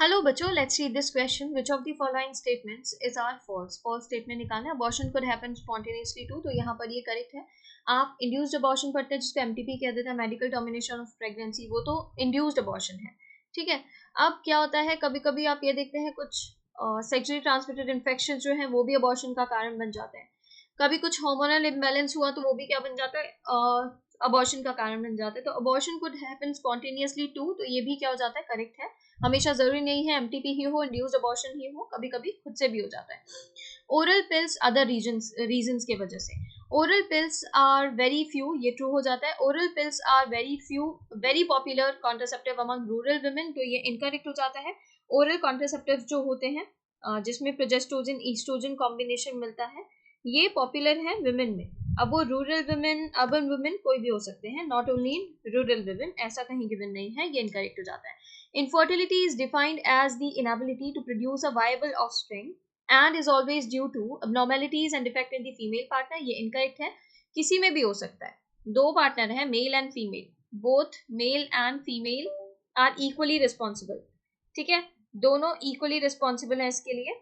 Hello बच्चों, let's read this question. Which of the following statements is are false? False statement निकालना है. Abortion could happen spontaneously too, तो यहाँ पर ये करेक्ट है. आप इंड्यूस्ड अबॉर्शन पढ़ते हैं जिसको एमटीपी कह देते हैं, मेडिकल टर्मिनेशन ऑफ प्रेगनेंसी, वो तो इंड्यूस्ड अबॉर्शन है. ठीक है. अब क्या होता है, कभी कभी आप ये देखते हैं कुछ सेक्सुअली ट्रांसमिटेड इन्फेक्शन जो है वो भी अबॉर्शन का कारण बन जाते हैं. कभी कुछ हार्मोनल इम्बैलेंस हुआ तो वो भी क्या बन जाता है, अबॉर्शन का कारण बन जाता है. तो abortion could happen spontaneously too, तो ये भी क्या हो जाता है, करेक्ट है. हमेशा जरूरी नहीं है एमटीपी ही हो, इंड्यूस्ड अबॉर्शन ही हो, कभी कभी खुद से भी हो जाता है. ओरल पिल्स अदर रीजंस के वजह से. Oral pills are very few, ये ट्रू हो जाता है. Oral pills are very few very popular contraceptive among rural women, तो ये इनकरेक्ट हो जाता है. ओरल कॉन्ट्रासेप्टिव जो होते हैं जिसमें प्रोजेस्टेरोन ईस्ट्रोजन कॉम्बिनेशन मिलता है, ये पॉपुलर है विमेन में. अब वो रूरल वुमेन, अर्बन वुमेन कोई भी हो सकते हैं, not only in rural women, ऐसा कहीं गिवन नहीं है, ये इनकरेक्ट हो जाता है. Infertility is defined as the inability to produce a viable offspring and is always due to abnormalities and defect in the female partner. ये incorrect है. किसी में भी हो सकता है. दो पार्टनर है, male and female, both male and female are equally responsible. ठीक है, दोनों इक्वली रिस्पॉन्सिबल है इसके लिए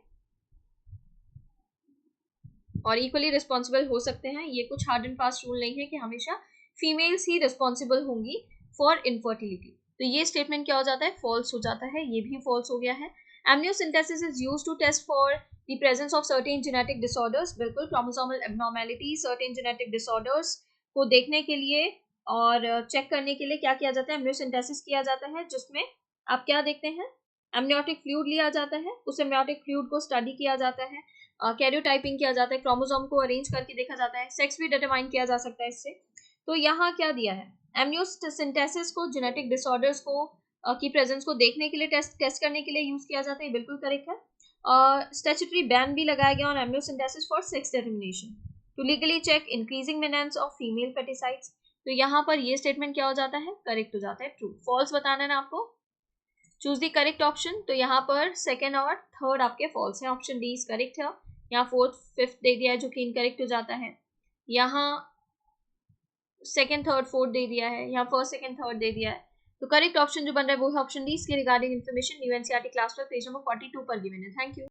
और इक्वली रिस्पॉन्सिबल हो सकते हैं. ये कुछ हार्ड एंड फास्ट रूल नहीं है कि हमेशा फीमेल्स ही रिस्पॉन्सिबल होंगी फॉर इनफर्टिलिटी. तो ये स्टेटमेंट क्या हो जाता है, फॉल्स हो जाता है. ये भी फॉल्स हो गया है. Amniocentesis is used to test for the presence of certain genetic disorders. बिल्कुल, chromosomal abnormality, certain genetic disorders को देखने के लिए और चेक करने के लिए क्या किया जाता है, एमनियोसिंथेसिस किया जाता है, जिसमें आप क्या देखते हैं, एमनियोटिक फ्लूइड लिया जाता है. उस एमनियोटिक फ्लूइड को स्टडी किया जाता है, कैरियोटाइपिंग किया जाता है, क्रोमोसोम को अरेंज करके देखा जाता है, सेक्स भी डिटरमाइन किया जा सकता है इससे. तो यहाँ क्या दिया है, एमनियोसिंथेसिस को जेनेटिक डिसऑर्डर्स को की प्रेजेंस को देखने के लिए टेस्ट करने के लिए यूज किया जाता है. बिल्कुल करेक्ट है. स्टैट्यूटरी बैन भी लगाया गया on amniocentesis for sex determination to legally check increasing menace of female foeticides. तो यहाँ पर ये स्टेटमेंट क्या हो जाता है, करेक्ट हो जाता है. ट्रू. फॉल्स बताना है ना आपको. Choose the correct option. तो यहाँ पर सेकेंड और थर्ड आपके फॉल्स हैं. ऑप्शन डी इज करेक्ट है. यहाँ फोर्थ फिफ्थ दे दिया है जो कि इनकरेक्ट हो जाता है. यहाँ सेकेंड थर्ड फोर्थ दे दिया है, यहाँ फर्स्ट सेकेंड थर्ड दे दिया है. तो करेक्ट ऑप्शन जो बन रहा है वो है ऑप्शन डी. इसके regarding information new NCERT class 12 page number 42 पर गिवन है. Thank you.